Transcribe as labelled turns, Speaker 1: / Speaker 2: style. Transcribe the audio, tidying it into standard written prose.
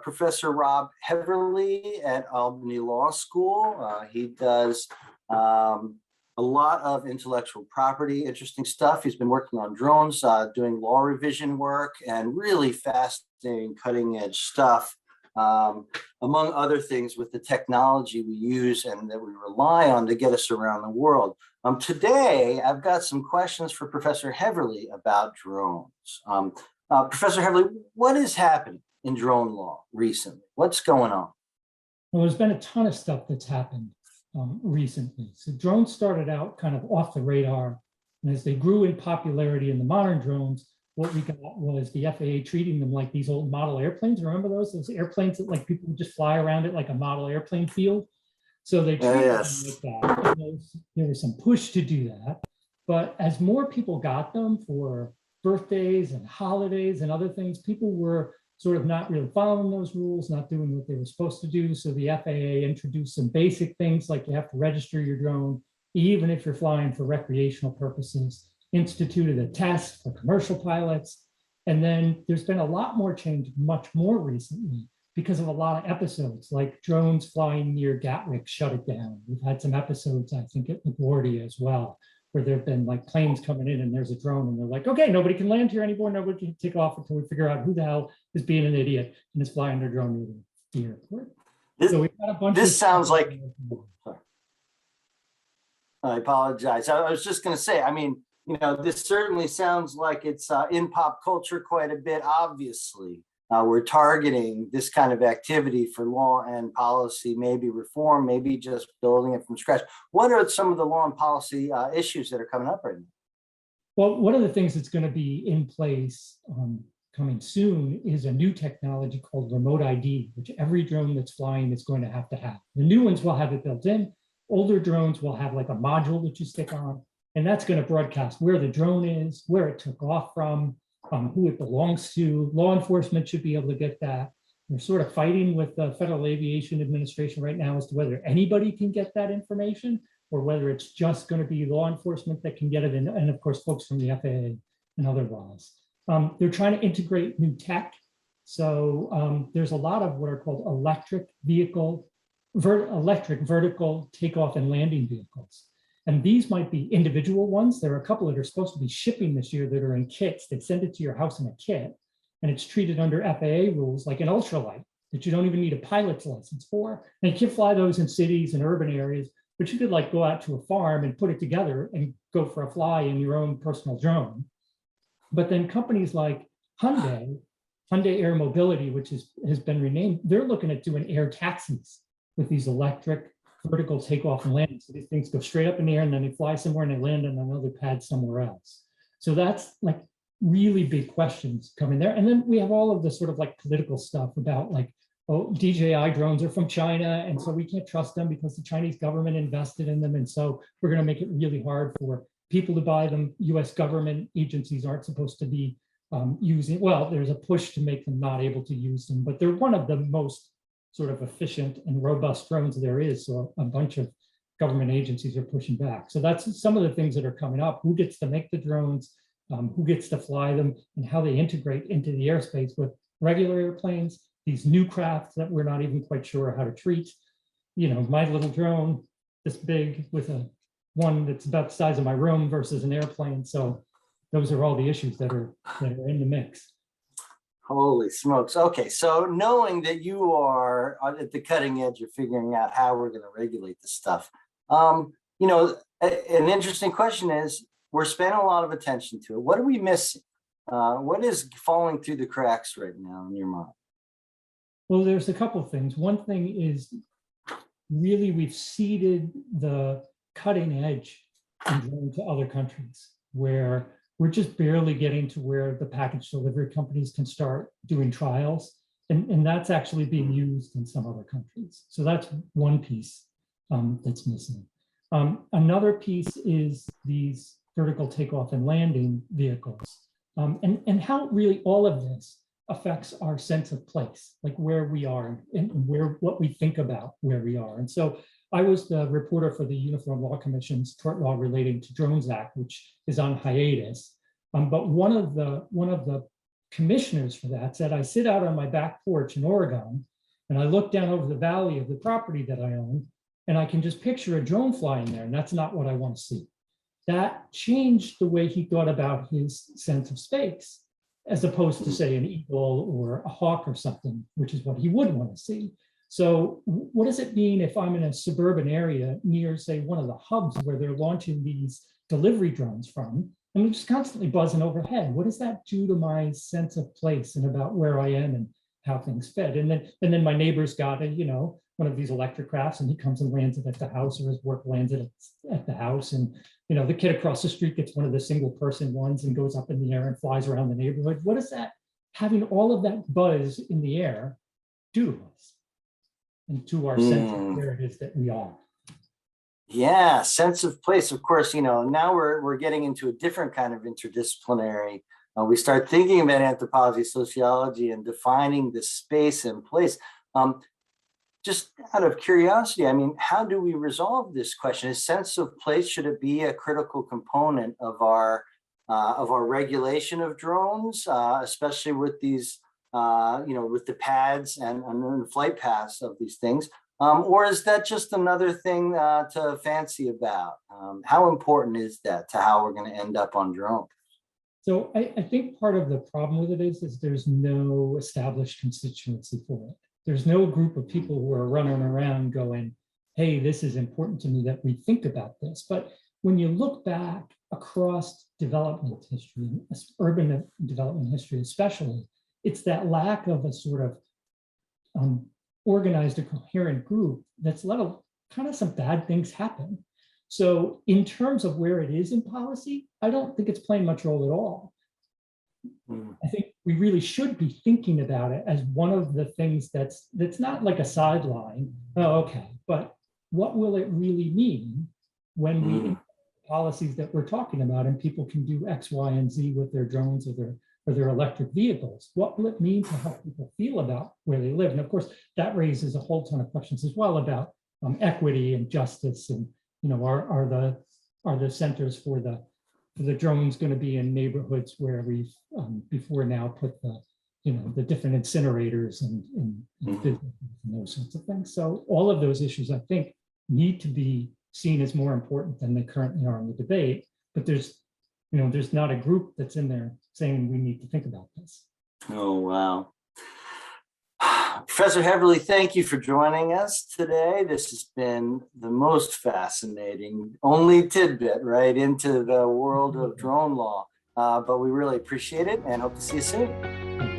Speaker 1: Professor Rob Heverly at Albany Law School. He does a lot of intellectual property, interesting stuff. He's been working on drones, doing law revision work, and really fascinating, cutting edge stuff, among other things with the technology we use and that we rely on to get us around the world. Today, I've got some questions for Professor Heverly about drones. Professor Heverly, what is happening in drone law recently? What's going on?
Speaker 2: Well, there's been a ton of stuff that's happened recently. So drones started out kind of off the radar, and as they grew in popularity in the modern drones, what we got was the FAA treating them like these old model airplanes. Remember those airplanes that like people would just fly around it like a model airplane field? So they treated them like that. And there was some push to do that. But as more people got them for birthdays and holidays and other things, people were sort of not really following those rules, not doing what they were supposed to do. So the FAA introduced some basic things like you have to register your drone, even if you're flying for recreational purposes, instituted a test for commercial pilots. And then there's been a lot more change much more recently because of a lot of episodes, like drones flying near Gatwick shut it down. We've had some episodes, I think, at LaGuardia as well, where there have been like planes coming in and there's a drone and they're like, okay, nobody can land here anymore. Nobody can take off until we figure out who the hell is being an idiot and is flying their drone near the airport. So we've got a bunch
Speaker 1: this sounds like, I apologize. I was just going to say, I mean, you know, this certainly sounds like it's in pop culture quite a bit, obviously. We're targeting this kind of activity for law and policy, maybe reform, maybe just building it from scratch. What are some of the law and policy issues that are coming up right now?
Speaker 2: Well, one of the things that's going to be in place coming soon is a new technology called remote ID, which every drone that's flying is going to have to have. The new ones will have it built in. Older drones will have like a module that you stick on, and that's going to broadcast where the drone is, where it took off from, who it belongs to. Law enforcement should be able to get that. We're sort of fighting with the Federal Aviation Administration right now as to whether anybody can get that information or whether it's just going to be law enforcement that can get it, and of course, folks from the FAA and other laws. They're trying to integrate new tech. So there's a lot of what are called electric vertical takeoff and landing vehicles. And these might be individual ones. There are a couple that are supposed to be shipping this year that are in kits. They send it to your house in a kit, and it's treated under FAA rules like an ultralight that you don't even need a pilot's license for. And you can fly those in cities and urban areas, but you could like go out to a farm and put it together and go for a fly in your own personal drone. But then companies like Hyundai Air Mobility, which has been renamed, they're looking at doing air taxis with these electric vertical takeoff and landing. So these things go straight up in the air and then they fly somewhere and they land on another pad somewhere else. So that's like really big questions coming there. And then we have all of the sort of like political stuff about like, oh, DJI drones are from China, and so we can't trust them because the Chinese government invested in them. And so we're going to make it really hard for people to buy them. US government agencies aren't supposed to be using, well, there's a push to make them not able to use them, but they're one of the most sort of efficient and robust drones there is. So a bunch of government agencies are pushing back. So that's some of the things that are coming up. Who gets to make the drones, who gets to fly them, and how they integrate into the airspace with regular airplanes, these new crafts that we're not even quite sure how to treat. You know, my little drone this big with one that's about the size of my room versus an airplane. So those are all the issues that are in the mix.
Speaker 1: Holy smokes. Okay, so knowing that you are at the cutting edge of figuring out how we're going to regulate this stuff, you know, an interesting question is, we're spending a lot of attention to it. What are we missing? What is falling through the cracks right now in your mind?
Speaker 2: Well, there's a couple of things. One thing is really we've ceded the cutting edge to other countries where we're just barely getting to where the package delivery companies can start doing trials. And that's actually being used in some other countries. So that's one piece that's missing. Another piece is these vertical takeoff and landing vehicles. And how really all of this affects our sense of place, like where we are and what we think about where we are. And so I was the reporter for the Uniform Law Commission's tort law relating to Drones Act, which is on hiatus. But one of the commissioners for that said, I sit out on my back porch in Oregon and I look down over the valley of the property that I own, and I can just picture a drone flying there, and that's not what I want to see. That changed the way he thought about his sense of space, as opposed to, say, an eagle or a hawk or something, which is what he would want to see. So what does it mean if I'm in a suburban area near, say, one of the hubs where they're launching these delivery drones from, and I'm just constantly buzzing overhead? What does that do to my sense of place and about where I am and how things fit? And then my neighbor's got one of these electric crafts, and he comes and lands it at the house, or his work lands it at the house. And the kid across the street gets one of the single person ones and goes up in the air and flies around the neighborhood. What does that, having all of that buzz in the air, do to us and to our sense of where it is that we are?
Speaker 1: Yeah, sense of place. Of course, now we're getting into a different kind of interdisciplinary. We start thinking about anthropology, sociology, and defining the space and place. Just out of curiosity, how do we resolve this question? Is sense of place, should it be a critical component of our regulation of drones, especially with these, with the pads and the flight paths of these things? Or is that just another thing to fancy about? How important is that to how we're going to end up on drones?
Speaker 2: So I think part of the problem with it is there's no established constituency for it. There's no group of people who are running around going, hey, this is important to me that we think about this. But when you look back across development history, urban development history especially, it's that lack of a sort of organized or coherent group that's let kind of some bad things happen. So in terms of where it is in policy, I don't think it's playing much role at all. I think we really should be thinking about it as one of the things that's not like a sideline. Oh, okay, but what will it really mean when we implement policies that we're talking about, and people can do X, Y, and Z with their drones or their electric vehicles? What will it mean to how people feel about where they live? And of course, that raises a whole ton of questions as well about equity and justice, and are the centers for the drones going to be in neighborhoods where we've before now put the different incinerators and those sorts of things. So all of those issues, I think, need to be seen as more important than they currently are in the debate. But there's not a group that's in there saying we need to think about this.
Speaker 1: Oh, wow. Professor Heverly, thank you for joining us today. This has been the most fascinating, only tidbit right into the world of drone law. But we really appreciate it and hope to see you soon.